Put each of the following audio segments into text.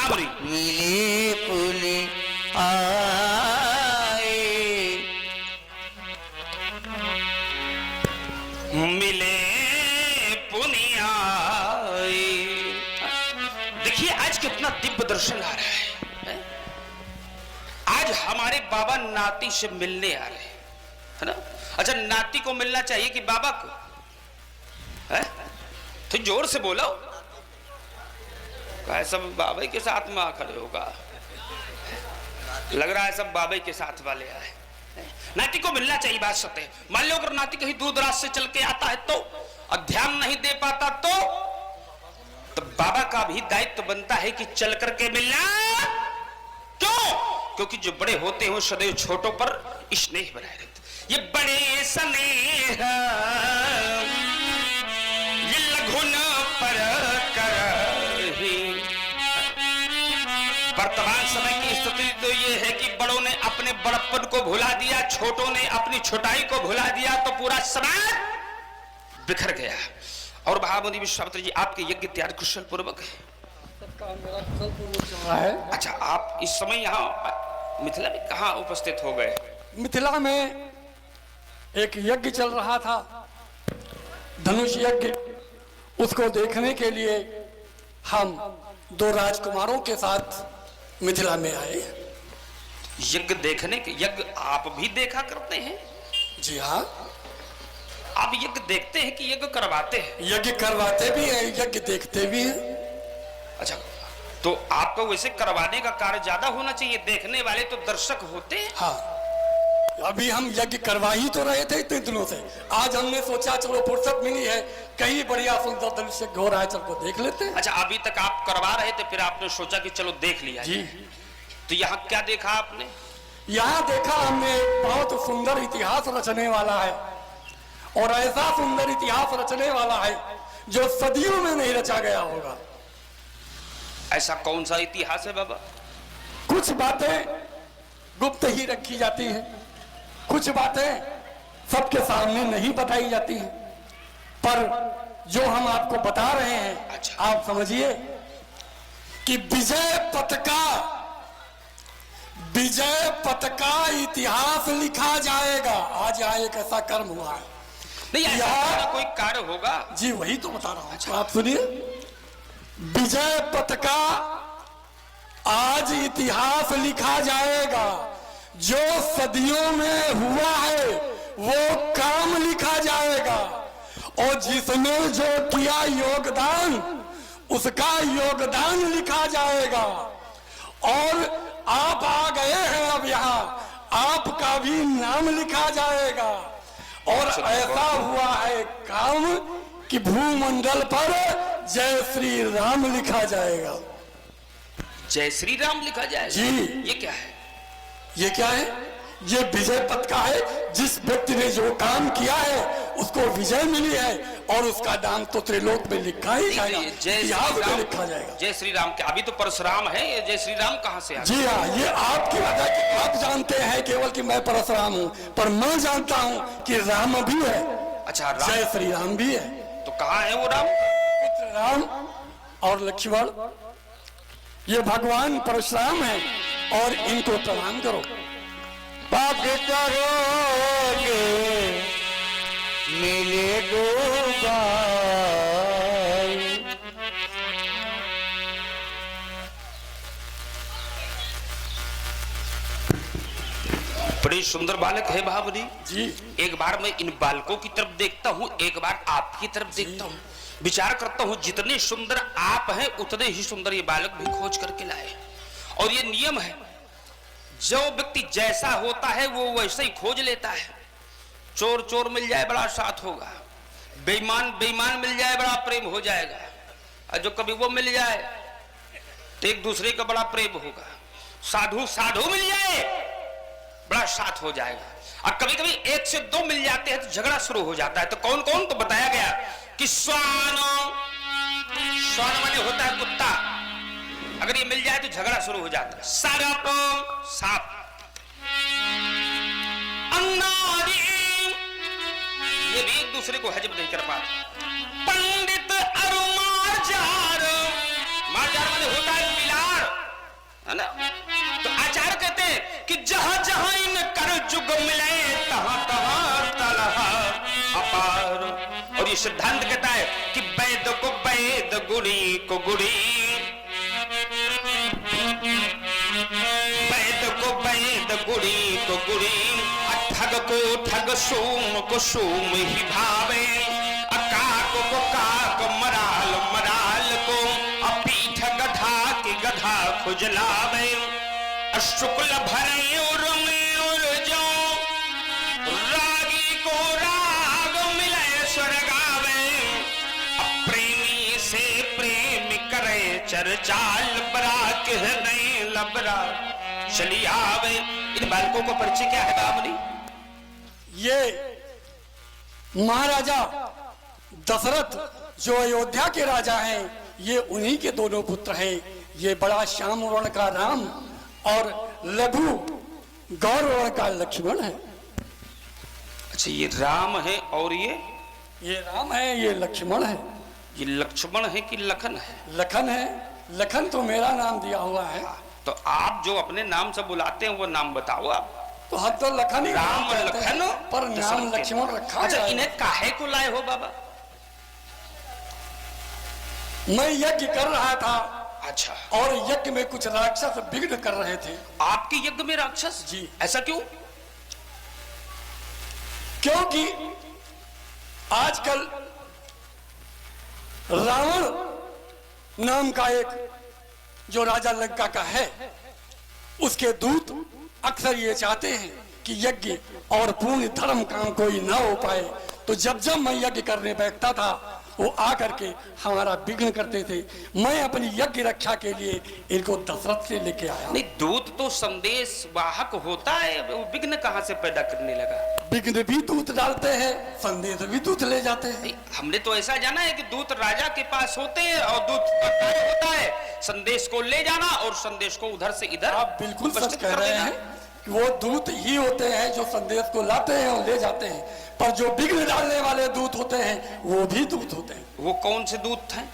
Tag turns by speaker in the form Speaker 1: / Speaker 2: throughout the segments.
Speaker 1: महाबली
Speaker 2: मिले पुनि आए,
Speaker 1: मिले पुनि आए। देखिए आज कितना दिव्य दर्शन आ रहा है। आज हमारे बाबा नाती से मिलने आ रहे हैं, है ना। अच्छा, नाती को मिलना चाहिए कि बाबा को? है तो जोर से बोलो। सब बाबा के साथ में आ खड़े होगा, लग रहा है सब बाबा के साथ वाले आए। नाती को मिलना चाहिए, बात सत्य है। मान लो अगर नाती कहीं दूर दराज से चल के आता है तो और ध्यान नहीं दे पाता तो बाबा का भी दायित्व बनता है कि चल करके मिलना। क्यों? क्योंकि जो बड़े होते हैं सदैव छोटों पर स्नेह बनाए रहते। ये बड़े स्नेह ये लघुन पर करही। वर्तमान समय की स्थिति तो ये है कि बड़ों ने अपने बड़प्पन को भुला दिया, छोटों ने अपनी छोटाई को भुला दिया, तो पूरा समाज बिखर गया। और महामुनि विश्वामित्र जी आपके यज्ञ तैयार कुशल पूर्वक है। अच्छा, आप इस समय यहाँ मिथिला में कहाँ उपस्थित हो गए?
Speaker 3: मिथिला में एक यज्ञ चल रहा था, धनुष यज्ञ। उसको देखने के लिए हम दो राजकुमारों के साथ मिथिला में आए।
Speaker 1: यज्ञ देखने के? यज्ञ आप भी देखा करते हैं?
Speaker 3: जी हाँ।
Speaker 1: आप यज्ञ देखते हैं कि यज्ञ करवाते हैं?
Speaker 3: यज्ञ करवाते भी हैं, यज्ञ देखते भी हैं।
Speaker 1: अच्छा, तो आपको वैसे करवाने का कार्य ज्यादा होना चाहिए, देखने वाले तो दर्शक होते हैं।
Speaker 3: हाँ, अभी हम यज्ञ करवा ही तो रहे थे इतने दिनों से। आज हमने सोचा चलो फुर्सत मिली है, कहीं बढ़िया सुंदर दृश्य हो रहा है, चल को देख लेते हैं।
Speaker 1: अच्छा, अभी तक आप करवा रहे थे, फिर आपने सोचा कि चलो देख लिया
Speaker 3: जी।
Speaker 1: तो यहाँ क्या देखा आपने?
Speaker 3: यहाँ देखा हमने बहुत सुंदर इतिहास रचने वाला है, और ऐसा सुंदर इतिहास रचने वाला है जो सदियों में नहीं रचा गया होगा।
Speaker 1: ऐसा कौन सा इतिहास है बाबा?
Speaker 3: कुछ बातें गुप्त ही रखी जाती हैं, कुछ बातें सबके सामने नहीं बताई जाती हैं, पर जो हम आपको बता रहे हैं,
Speaker 1: अच्छा।
Speaker 3: आप समझिए कि विजय पथ का इतिहास लिखा जाएगा। आज यहाँ एक ऐसा कर्म हुआ है।
Speaker 1: नहीं, ऐसा कोई कार्य होगा?
Speaker 3: जी वही तो बता रहा हूं।
Speaker 1: अच्छा।
Speaker 3: आप सुनिए, विजय पथ का आज इतिहास लिखा जाएगा। जो सदियों में हुआ है वो काम लिखा जाएगा, और जिसने जो किया योगदान उसका योगदान लिखा जाएगा। और आप आ गए हैं अब यहाँ, आपका भी नाम लिखा जाएगा। और ऐसा हुआ है काम कि भूमंडल पर जय श्री राम लिखा जाएगा।
Speaker 1: जय श्री राम लिखा जाएगा?
Speaker 3: जी।
Speaker 1: ये क्या है?
Speaker 3: ये क्या है? ये विजय पथ का है। जिस व्यक्ति ने जो काम किया है उसको विजय मिली है, और उसका नाम तो त्रिलोक में लिखा ही जाएगा, इतिहास में लिखा जाएगा।
Speaker 1: जय श्री राम के अभी तो परशुराम है, ये जय श्री राम कहाँ से आ?
Speaker 3: जी हाँ, ये आपकी वजह की आप जानते हैं केवल कि मैं परशुराम हूँ, पर मैं जानता हूँ कि राम भी है।
Speaker 1: अच्छा, राम।
Speaker 3: जय श्री राम भी है।
Speaker 1: तो कहाँ है वो राम?
Speaker 3: पुत्र राम और लक्ष्मण, ये भगवान परशुराम है, और इनको प्रणाम करो।
Speaker 2: पाप करोगे मिले दो बार,
Speaker 1: बड़ी सुंदर बालक है महाबली
Speaker 3: जी।
Speaker 1: एक बार मैं इन बालकों की तरफ देखता हूँ, एक बार आपकी तरफ देखता हूँ, विचार करता हूँ जितने सुंदर आप हैं उतने ही सुंदर ये बालक भी खोज करके लाए। और ये नियम है, जो व्यक्ति जैसा होता है वो वैसे ही खोज लेता है। चोर चोर मिल जाए बड़ा साथ होगा, बेईमान बेईमान मिल जाए बड़ा प्रेम हो जाएगा, और जो कभी वो मिल जाए तो एक दूसरे का बड़ा प्रेम होगा। साधु साधु मिल जाए बड़ा साथ हो जाएगा, और कभी कभी एक से दो मिल जाते हैं तो झगड़ा शुरू हो जाता है। तो कौन कौन? तो बताया गया कि स्वान माने होता है कुत्ता, अगर ये मिल जाए तो झगड़ा शुरू हो जाता है। सरप सांप, अन्नारी ये भी एक दूसरे को हजम नहीं कर पाते। पंडित और मारजार, मारजार माने होता है बिलाड़, है ना। तो आचार्य कहते हैं कि जहां जहां इन कर जुग मिले तहां तहां तलहा अपार। और ये सिद्धांत कहता है कि वैद को वैद, गुणी को गुणी, वैद को वैद, गुणी को गुणी, ठग को ठग, सोम को सोम ही भावे, काक को काक, मराल मराल को, पीठ गधा की गधा खुजलावे, शुक्ल भरे और जो, रागी को राग मिले स्वर गावे, प्रेमी से प्रेम करे चर्चा, लबरा कह नहीं लबरा चली आवे। इन बालकों को परिचय क्या है बाबरी?
Speaker 3: ये महाराजा दशरथ जो अयोध्या के राजा हैं, ये उन्हीं के दोनों पुत्र हैं। ये बड़ा श्याम वर्ण का राम और लघु गौर वर्ण का लक्ष्मण है।
Speaker 1: अच्छा, ये राम है और
Speaker 3: ये राम है, ये लक्ष्मण है।
Speaker 1: ये लक्ष्मण है कि लखन है?
Speaker 3: लखन है। लखन तो मेरा नाम दिया हुआ है।
Speaker 1: तो आप जो अपने नाम से बुलाते हैं वो नाम बताओ आप।
Speaker 3: तो हम तो लखन ही
Speaker 1: राम और
Speaker 3: कहते हैं,
Speaker 1: लखन
Speaker 3: पर नाम लक्ष्मण रखा है।
Speaker 1: अच्छा, इन्हें काहे को लाए हो बाबा?
Speaker 3: मैं यज्ञ कर रहा था।
Speaker 1: अच्छा,
Speaker 3: और यज्ञ में कुछ राक्षस विघ्न कर रहे थे।
Speaker 1: आपके यज्ञ में राक्षस?
Speaker 3: जी।
Speaker 1: ऐसा क्यों?
Speaker 3: क्योंकि आजकल रावण नाम का एक जो राजा लंका का है, उसके दूत अक्सर ये चाहते हैं कि यज्ञ और पूर्ण धर्म काम कोई ना हो पाए। तो जब जब मैं यज्ञ करने बैठता था, वो आकर के हमारा विघ्न करते थे। मैं अपनी यज्ञ रक्षा के लिए इनको दशरथ से लेके आया।
Speaker 1: नहीं, दूत तो संदेश वाहक होता है, वो विघ्न कहाँ से पैदा करने लगा?
Speaker 3: विघ्न भी दूत डालते हैं, संदेश भी दूत ले जाते हैं।
Speaker 1: हमने तो ऐसा जाना है कि दूत राजा के पास होते हैं और दूत का कार्य होता है संदेश को ले जाना और संदेश को उधर से इधर।
Speaker 3: आप बिल्कुल सच कह रहे हैं कि वो दूत ही होते हैं जो संदेश को लाते हैं और ले जाते हैं, पर जो विघ्न डालने वाले दूत होते हैं वो भी दूत होते हैं।
Speaker 1: वो कौन से दूत हैं?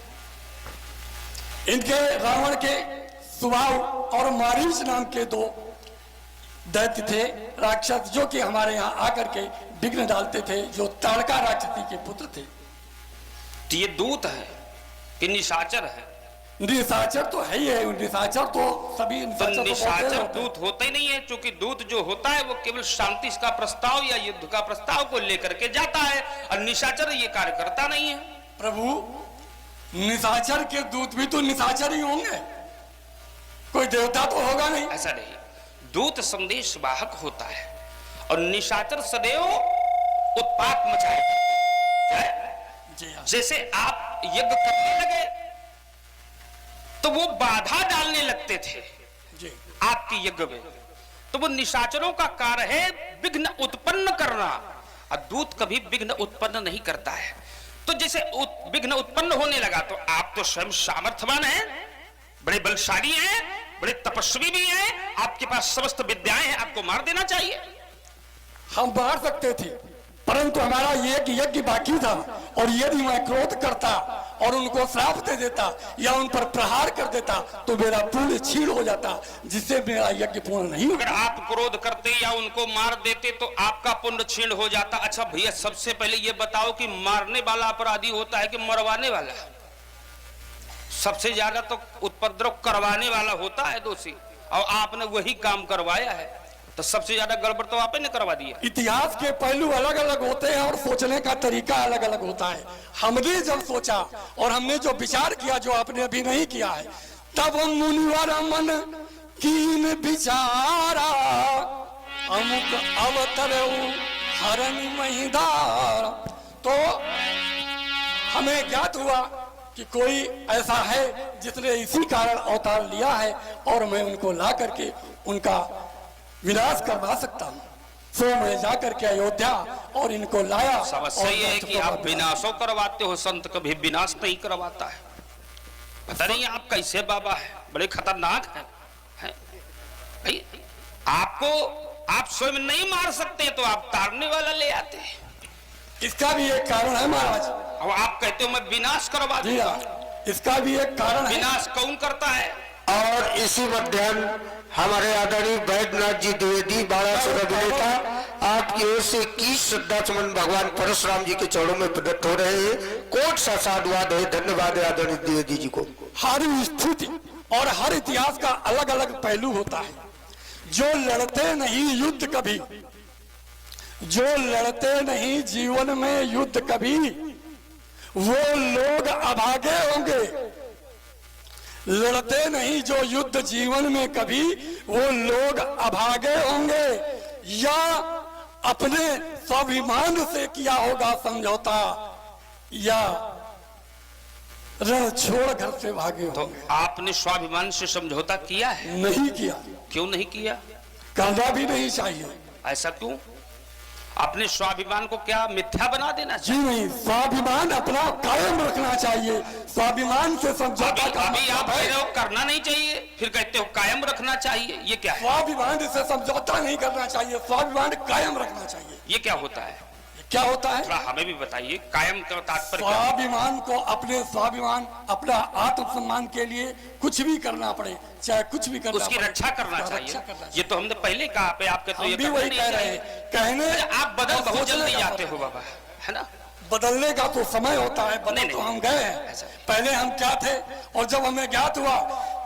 Speaker 3: इनके रावण के सुबाहु और मारीच नाम के दो दैत्य थे, राक्षस, जो कि हमारे यहाँ आकर के विघ्न डालते थे, जो ताड़का राक्षसी के पुत्र थे।
Speaker 1: तो ये दूत है कि निशाचर है?
Speaker 3: निशाचर तो है ही है। निशाचर तो सभी
Speaker 1: तो
Speaker 3: निशाचर
Speaker 1: निशाचर दूत होते ही नहीं है, क्योंकि दूत जो होता है वो केवल शांति का प्रस्ताव या युद्ध का प्रस्ताव को लेकर के जाता है, और निशाचर ये कार्य करता नहीं है।
Speaker 3: प्रभु, निशाचर के दूत भी तो निशाचर ही होंगे, कोई देवता तो होगा नहीं।
Speaker 1: ऐसा नहीं, दूत संदेश वाहक होता है और निशाचर सदैव उत्पात मचाएगा। जैसे आप यज्ञ करने लगे तो वो बाधा डालने लगते थे
Speaker 3: जी।
Speaker 1: आपके यज्ञ में, तो वो निशाचरों का कार्य है विघ्न उत्पन्न करना, और दूत कभी विघ्न उत्पन्न नहीं करता है। तो जैसे विघ्न उत्पन्न होने लगा तो आप तो स्वयं सामर्थ्यवान हैं, बड़े बलशाली हैं, बड़े तपस्वी भी हैं, आपके पास समस्त विद्याएं हैं, आपको मार देना चाहिए।
Speaker 3: हम मार सकते थे, परंतु हमारा यज्ञ बाकी था, और यदि मैं क्रोध करता और उनको श्राप दे देता या उन पर प्रहार कर देता तो मेरा पूर्ण छीण हो जाता, जिससे मेरा यज्ञ पूर्ण नहीं होगा।
Speaker 1: अगर आप क्रोध करते या उनको मार देते तो आपका पुण्य क्षीण हो जाता। अच्छा भैया, सबसे पहले ये बताओ कि मारने वाला अपराधी होता है कि मरवाने वाला? सबसे ज्यादा तो उपद्रव करवाने वाला होता है दोषी, और आपने वही काम करवाया है, तो सबसे ज्यादा गड़बड़ तो आपने करवा दिया।
Speaker 3: इतिहास के पहलू अलग अलग होते हैं और सोचने का तरीका अलग अलग होता है। हमने जब सोचा और हमने जो विचार किया, जो आपने अभी नहीं किया है, तब हम मुनिवर मन कीन विचारा, अमुक अवतर हरण महिदार। तो हमें ज्ञात हुआ कि कोई ऐसा है जिसने इसी कारण अवतार लिया है, और मैं उनको ला करके उनका विनाश करवा सकता हूँ। सो मैं जाकर के अयोध्या और इनको लाया।
Speaker 1: समस्या ये है कि आप विनाशों करवाते हो, संत कभी विनाश नहीं करवाता है। पता नहीं आप कैसे बाबा है, बड़े खतरनाक हैं। भाई आपको आप स्वयं नहीं मार सकते तो आप तारने वाला ले आते हैं।
Speaker 3: इसका भी एक कारण है महाराज।
Speaker 1: अब आप कहते हो मैं विनाश करवा दूंगा,
Speaker 3: इसका भी एक कारण है।
Speaker 1: विनाश कौन करता है?
Speaker 2: और इसी मध्याह्न हमारे आदरणीय बैद्यनाथ जी द्विवेदी बाड़ा से अभिनेता आपकी ओर से 21 श्रद्धा सुमन भगवान परशुराम जी के चरणों में प्रदत्त हो रहे हैं। कोट सा साधुवाद है, धन्यवाद है आदरणीय द्विवेदी जी को।
Speaker 3: हर स्थिति और हर इतिहास का अलग अलग पहलू होता है। जो लड़ते नहीं युद्ध कभी, जो लड़ते नहीं जीवन में युद्ध कभी, वो लोग अभागे होंगे। लड़ते नहीं जो युद्ध जीवन में कभी, वो लोग अभागे होंगे। या अपने स्वाभिमान से किया होगा समझौता, या रण छोड़ घर से भागे
Speaker 1: तो
Speaker 3: होंगे।
Speaker 1: आपने स्वाभिमान से समझौता किया है?
Speaker 3: नहीं किया,
Speaker 1: क्यों नहीं किया?
Speaker 3: करना भी नहीं चाहिए।
Speaker 1: ऐसा क्यों? अपने स्वाभिमान को क्या मिथ्या बना देना
Speaker 3: जी
Speaker 1: चाहिए?
Speaker 3: नहीं, स्वाभिमान अपना कायम रखना चाहिए। स्वाभिमान से समझौता का
Speaker 1: अभी आप
Speaker 3: मतलब
Speaker 1: कह
Speaker 3: है,
Speaker 1: रहे हो करना नहीं चाहिए, फिर कहते हो कायम रखना चाहिए। ये क्या है?
Speaker 3: स्वाभिमान से समझौता नहीं करना चाहिए, स्वाभिमान कायम रखना चाहिए।
Speaker 1: ये क्या होता है?
Speaker 3: क्या होता है?
Speaker 1: थोड़ा हमें भी बताइए, कायम का तात्पर्य क्या है?
Speaker 3: स्वाभिमान को, अपने स्वाभिमान, अपना आत्मसम्मान के लिए कुछ भी करना पड़े, चाहे कुछ भी करना
Speaker 1: उसकी
Speaker 3: पड़े,
Speaker 1: रक्षा करना
Speaker 3: रक्षा
Speaker 1: चाहिए।
Speaker 3: करना चाहिए।
Speaker 1: ये तो हमने पहले कहा पे, आप कहते हो
Speaker 3: हम
Speaker 1: ये
Speaker 3: भी
Speaker 1: करना
Speaker 3: वही
Speaker 1: नहीं
Speaker 3: कह रहे
Speaker 1: चाहिए।
Speaker 3: हैं। कहने
Speaker 1: आप बदल
Speaker 3: और
Speaker 1: बहुत
Speaker 3: सोचने
Speaker 1: जल्दी
Speaker 3: का
Speaker 1: जाते
Speaker 3: फर्क
Speaker 1: हो
Speaker 3: है।
Speaker 1: बाबा, है ना?
Speaker 3: बदलने का तो समय होता है, बदल
Speaker 1: नहीं,
Speaker 3: तो
Speaker 1: नहीं।
Speaker 3: हम गए हैं।
Speaker 1: ऐसा।
Speaker 3: पहले हम क्या थे, और जब हमें ज्ञात हुआ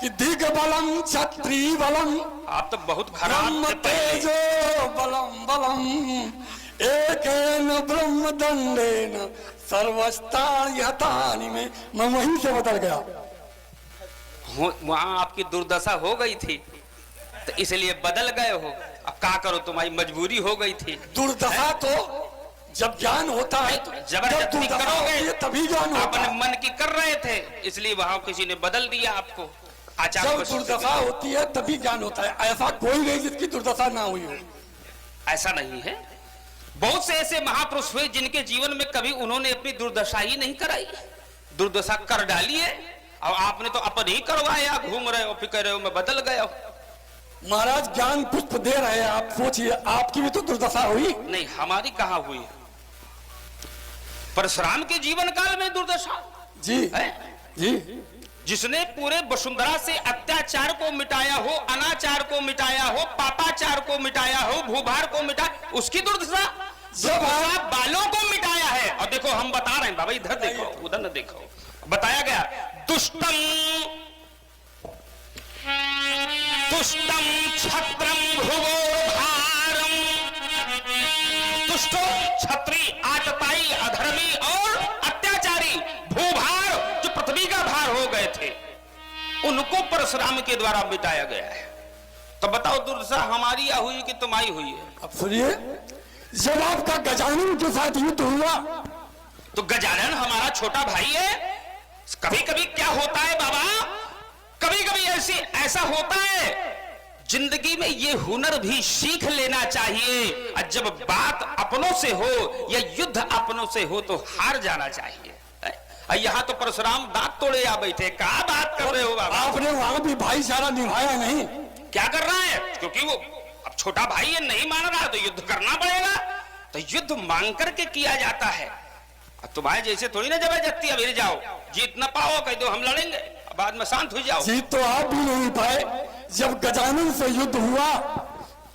Speaker 3: कि दिग्बलम क्षत्रि बलम
Speaker 1: आप तो बहुत खराब
Speaker 3: ब्रह्म
Speaker 1: थे पहले।
Speaker 3: तेजो बलम बलम एकेन ब्रह्म दंडेन सर्वस्तानि हतानि में, मैं वहीं से बदल गया।
Speaker 1: वहां आपकी दुर्दशा हो गई थी, तो इसलिए बदल गए हो। अब क्या करो, तुम्हारी मजबूरी हो गई थी।
Speaker 3: दुर्दशा तो जब ज्ञान होता है, जब
Speaker 1: जबरदस्ती
Speaker 3: दुर्दशा होती है
Speaker 1: करोगे,
Speaker 3: तभी ज्ञान होता
Speaker 1: अपने
Speaker 3: है।
Speaker 1: मन की कर रहे थे, इसलिए वहां किसी ने बदल दिया आपको। आचार्य
Speaker 3: जब
Speaker 1: वशिष्ठ
Speaker 3: दुर्दशा होती है तभी ज्ञान होता है। ऐसा कोई नहीं जिसकी दुर्दशा ना हुई हो।
Speaker 1: ऐसा नहीं है। बहुत से ऐसे महापुरुष हुए जिनके जीवन में कभी उन्होंने अपनी दुर्दशा ही नहीं कराई, दुर्दशा कर डाली है। और आपने तो अपन ही करवाया, घूम रहे हो, फिर कह रहे हो मैं बदल गया हूं।
Speaker 3: महाराज ज्ञान पुष्प दे रहे हैं, आप सोचिए, आपकी भी तो दुर्दशा हुई।
Speaker 1: नहीं, हमारी कहां हुई है? परशुराम के जीवन काल में दुर्दशा
Speaker 3: जी
Speaker 1: है,
Speaker 3: जी,
Speaker 1: जिसने पूरे वसुंधरा से अत्याचार को मिटाया हो, अनाचार को मिटाया हो, पापाचार को मिटाया हो, भूभार को मिटाया, उसकी दुर्दशा। जब आप बालों को मिटाया है, और देखो हम बता रहे हैं बाबा, इधर देखो उधर न देखो, बताया गया दुष्टम दुष्टम छत्रम भुवोरभारम, दुष्ट क्षत्रि, आतताई, अधर्मी और अत्याचारी, भूभार जो पृथ्वी का भार हो गए थे, उनको परशुराम के द्वारा मिटाया गया है। तो बताओ दुर्दशा हमारी या हुई कि तुम्हारी हुई है?
Speaker 3: अब सुनिए, जब आपका गजानन के साथ युद्ध हुआ,
Speaker 1: तो गजानन हमारा छोटा भाई है। कभी कभी क्या होता है बाबा, कभी कभी ऐसा होता है जिंदगी में, ये हुनर भी सीख लेना चाहिए। और जब बात अपनों से हो या युद्ध अपनों से हो तो हार जाना चाहिए। यहाँ तो परशुराम दांत तोड़े आ बैठे, क्या बात कर रहे हो बाबा?
Speaker 3: आपने वहां भी भाईचारा निभाया नहीं।
Speaker 1: क्या कर रहा है? क्योंकि वो अब छोटा भाई है, नहीं मान रहा तो युद्ध करना पड़ेगा। तो युद्ध मांग करके किया जाता है। तुम्हारे जैसे थोड़ी ना जबरदस्ती अभी जाओ, जीत ना पाओ, कह दो हम लड़ेंगे, बाद में शांत हो जाओ।
Speaker 3: जीत तो आप भी नहीं पाए। जब गजानन से युद्ध हुआ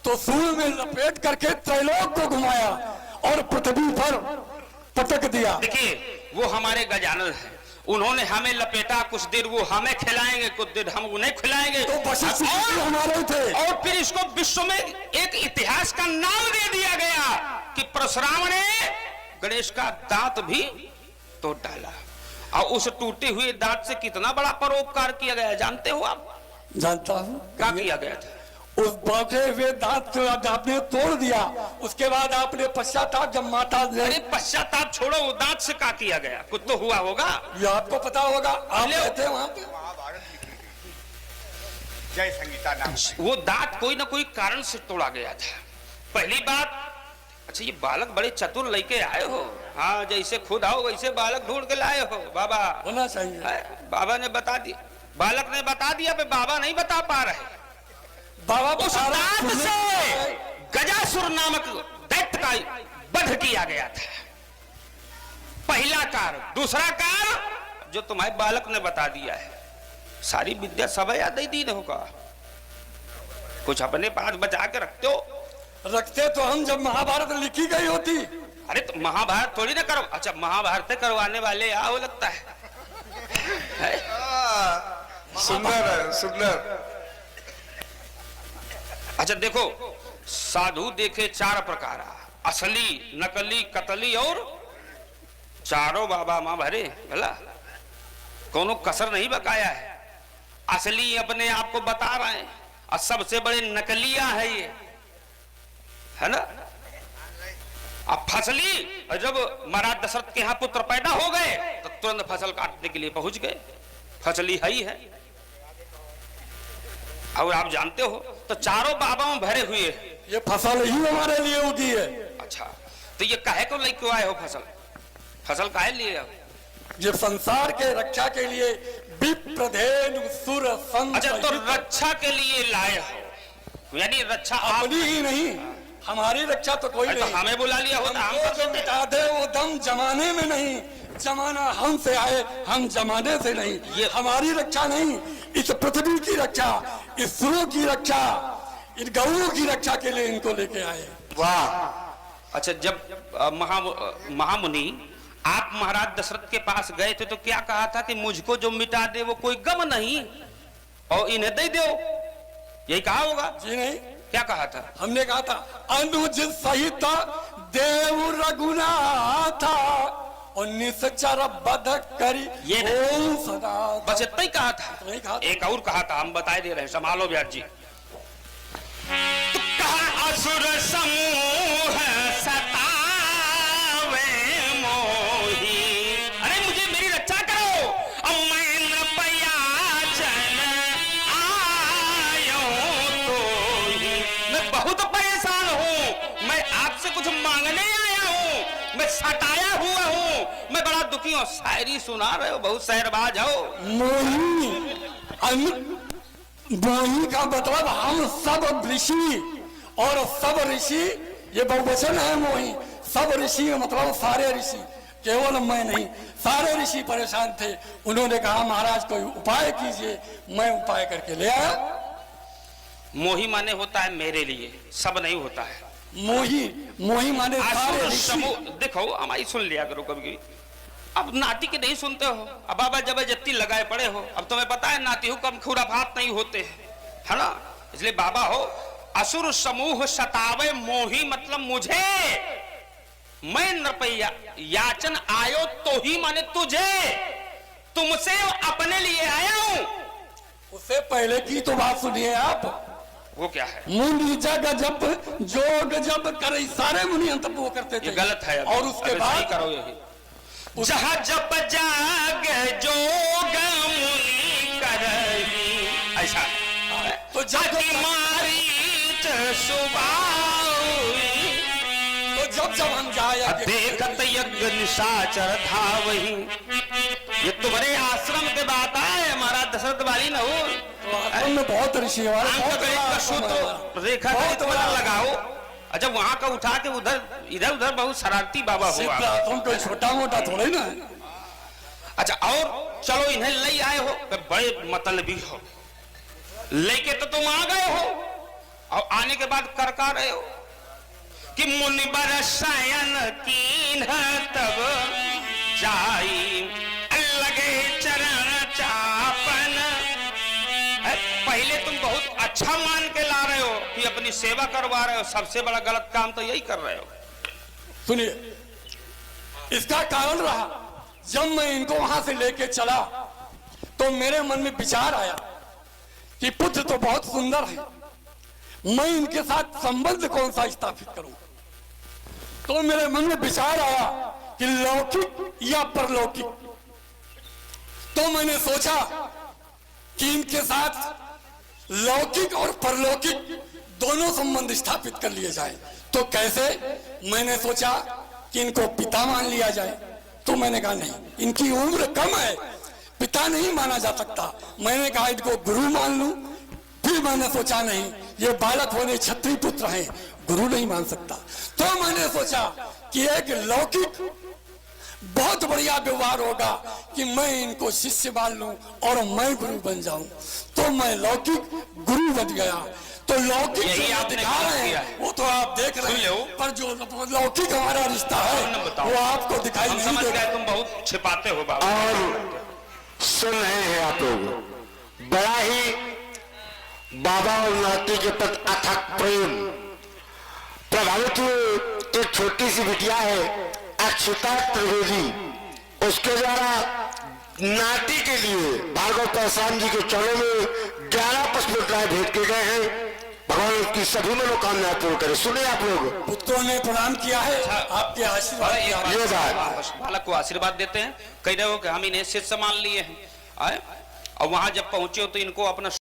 Speaker 3: तो सूर्य में लपेट करके त्रैलोक को घुमाया और पृथ्वी पर पटक दिया।
Speaker 1: देखिए, वो हमारे गजानन है, उन्होंने हमें लपेटा, कुछ देर वो हमें खिलाएंगे, कुछ देर हम उन्हें खिलाएंगे।
Speaker 3: तो वशिष्ठ जी हमारे थे।
Speaker 1: और फिर इसको विश्व में एक इतिहास का नाम दे दिया गया कि परशुराम ने गणेश का दांत भी तोड़ डाला। और उस टूटे हुए दांत से कितना बड़ा परोपकार किया गया, जानते हो आप?
Speaker 3: जानता हूं।
Speaker 1: क्या किया गया था?
Speaker 3: उस बाटे हुए दांत को आपने तोड़ दिया, उसके बाद आपने पश्चाताप, जब माता
Speaker 1: अरे पश्चाताप छोड़ो, वो दांत से क्या किया गया? कुछ तो हुआ होगा,
Speaker 3: ये आपको पता होगा, आप रहते वहां पे।
Speaker 4: जय संगीता नाम।
Speaker 1: वो दांत कोई ना कोई कारण से तोड़ा गया था। पहली बात, अच्छा ये बालक बड़े चतुर लेके आए हो। हाँ, जैसे खुद आओ वैसे बालक ढूंढ के लाए हो बाबा।
Speaker 3: होना चाहिए।
Speaker 1: बाबा ने बता दिया, बालक ने बता दिया, बाबा नहीं बता पा रहे।
Speaker 3: बाबा
Speaker 1: उस दांत से गजासुर नामक दैत्य का वध किया गया था, पहला कार्य। दूसरा कार्य जो तुम्हारे बालक ने बता दिया है, सारी विद्या सब याद ही दी होगा, कुछ अपने पास बचा के रखते हो।
Speaker 3: रखते तो हम जब महाभारत लिखी गई होती।
Speaker 1: अरे तो महाभारत थोड़ी ना करो, अच्छा महाभारत करवाने वाले यहाँ हो लगता है,
Speaker 2: सुंदर है, सुंदर।
Speaker 1: अच्छा देखो, साधु देखे चार प्रकार, असली, नकली, कतली और चारों बाबा माँ भरे भला, कोनो कसर नहीं बकाया है। असली अपने आप को बता रहे हैं और सबसे बड़े नकलिया है ये, है ना। अब फसली, जब महाराज दशरथ के यहाँ पुत्र पैदा हो गए तो तुरंत फसल काटने के लिए पहुंच गए, फसली है ही है। और आप जानते हो तो चारों बाबाओं भरे हुए
Speaker 3: ये फसल ही हमारे लिए उगी है।
Speaker 1: अच्छा तो ये काहे को लेके आए हो फसल, फसल काहे लिए हो?
Speaker 3: ये संसार के रक्षा के लिए विप्रधेनु सुर संत।
Speaker 1: अच्छा तो रक्षा के लिए लाए हो, यानी रक्षा
Speaker 3: अपनी ही नहीं, हमारी रक्षा तो कोई
Speaker 1: तो
Speaker 3: नहीं।
Speaker 1: हमें बुला लिया होता,
Speaker 3: हमको जो मिटा दे वो दम जमाने में नहीं, जमाना हमसे आए, हम जमाने से नहीं।
Speaker 1: ये
Speaker 3: हमारी रक्षा नहीं, इस पृथ्वी की रक्षा, इस सूर्य की रक्षा, इन गौरों की रक्षा के लिए इनको लेके आए।
Speaker 2: वाह।
Speaker 1: अच्छा जब महामुनि आप महाराज दशरथ के पास गए थे तो क्या कहा था कि मुझको जो मिटा दे वो कोई गम नहीं और इन्हें दे दो, यही कहा होगा?
Speaker 3: जी नहीं,
Speaker 1: क्या कहा था?
Speaker 3: हमने कहा था अनुज सहित देव रघुनाथ और निश्चर बध करी
Speaker 1: ये
Speaker 3: ओम सदा।
Speaker 1: बस इतना ही कहा था?
Speaker 3: नहीं कहा था।
Speaker 1: एक और कहा था, हम बताए दे रहे हैं, संभालो व्यास जी। तो कहा असुर समूह सतावे मोही, अरे मुझे मेरी रक्षा करो, अब मैं नृपयाचन आयो तो ही, मैं बहुत परेशान हूँ, मैं आपसे कुछ मांगने आया हूँ, मैं सताया हुआ हूँ, मैं बड़ा दुखी हूँ। शायरी सुना रहे हो, बहुत शहरबाज हो।
Speaker 3: मोही मोही का मतलब हम सब ऋषि, और सब ऋषि ये बहुवचन है। मोही सब ऋषि मतलब सारे ऋषि, केवल मैं नहीं, सारे ऋषि परेशान थे। उन्होंने कहा महाराज कोई उपाय कीजिए, मैं उपाय करके ले आया।
Speaker 1: मोही माने होता है मेरे लिए, सब नहीं होता है।
Speaker 3: मोही, मोही माने सारे ऋषि।
Speaker 1: देखो हमारी सुन लिया करो कभी कभी, अब नाती के नहीं सुनते हो, अब बाबा जबरदस्ती लगाए पड़े हो। अब तुम्हें पता है नाती हो कम खुराफात नहीं होते है ना, इसलिए बाबा हो। असुर समूह सतावे मोही मतलब मुझे, मैं नृपया याचन आयो तो ही माने तुझे, तुमसे अपने लिए आया हूं।
Speaker 3: उससे पहले की तो बात सुनिए आप।
Speaker 1: वो क्या है?
Speaker 3: मुनि जग जप जोग जब करे, सारे मुनि तब वो करते थे।
Speaker 1: ये गलत है।
Speaker 3: और उसके बाद
Speaker 1: करो यही, जहाँ जप जाग जोग मुनि करही, ऐसा
Speaker 3: तो जब
Speaker 1: मारी
Speaker 3: तो जब हम जाए
Speaker 1: देखत यज्ञ निशाचर धावही, ये तुम्हारे आश्रम के बात है, हमारा दशरथ वाली न हो।
Speaker 3: तो आश्रम में बहुत ऋषि है,
Speaker 1: रेखा लगाओ। अच्छा वहां का उठा के उधर इधर उधर बहुत शरारती बाबा हुआ।
Speaker 3: तुम कोई छोटा मोटा थोड़े ना।
Speaker 1: अच्छा और चलो इन्हें ले आए हो, बड़े मतलबी हो, लेके तो तुम आ गए हो, और आने के बाद करका रहे हो कि मुनि बरसायन कीन तब जाई लगे चरण चापन। पहले तुम बहुत अच्छा मान के ला रहे हो कि अपनी सेवा करवा रहे हो, सबसे बड़ा गलत काम तो यही कर रहे हो।
Speaker 3: सुनिए, इसका कारण रहा, जब मैं इनको वहां से लेके चला तो मेरे मन में विचार आया कि पुत्र तो बहुत सुंदर है, मैं इनके साथ संबंध कौन सा स्थापित करूं। तो मेरे मन में विचार आया कि लौकिक या परलौकिक। तो मैंने सोचा कि इनके साथ लौकिक और परलौकिक दोनों संबंध स्थापित कर लिए जाए। तो कैसे? मैंने सोचा कि इनको पिता मान लिया जाए। तो मैंने कहा नहीं, इनकी उम्र कम है, पिता नहीं माना जा सकता। मैंने कहा इनको गुरु मान लूं। फिर मैंने सोचा नहीं, ये बालक होने क्षत्रिय पुत्र हैं, गुरु नहीं मान सकता। तो मैंने सोचा कि एक लौकिक बहुत बढ़िया व्यवहार होगा कि मैं इनको शिष्य मान लूं और मैं गुरु बन जाऊं, तो मैं लौकिक गुरु बन गया। तो लौकिक
Speaker 1: यही
Speaker 3: जो
Speaker 1: आपने
Speaker 3: अधिकार
Speaker 1: किया
Speaker 3: है
Speaker 1: है।
Speaker 3: वो तो आप देख रहे
Speaker 1: सुन लो।
Speaker 3: हैं, पर जो लौकिक हमारा रिश्ता है
Speaker 1: बताओ।
Speaker 3: वो आपको दिखाई
Speaker 1: हम
Speaker 3: नहीं
Speaker 1: समझ
Speaker 3: देगा।
Speaker 1: गए तुम बहुत छिपाते हो बाबा।
Speaker 2: और सुन रहे हैं आप लोग, बड़ा ही बाबा और नाती के प्रति अथक प्रेम प्रभावित हुए। एक छोटी सी बिटिया है अक्षिता त्रिवेदी, उसके द्वारा नाती के लिए भार्गव परशुराम जी के चरणों में 11 पुष्पराय भेंट किए गए हैं। भगवान उसकी सभी मनोकामनाएं पूर्ण करे। सुने आप लोग,
Speaker 3: पुत्रों ने प्रणाम किया है, आपके आशीर्वाद की आशा।
Speaker 2: ये बात
Speaker 1: बालक को आशीर्वाद देते हैं, कह रहे हो कि हम इन्हें शिष्य मान लिए हैं। और वहां जब पहुंचे हो तो इनको अपना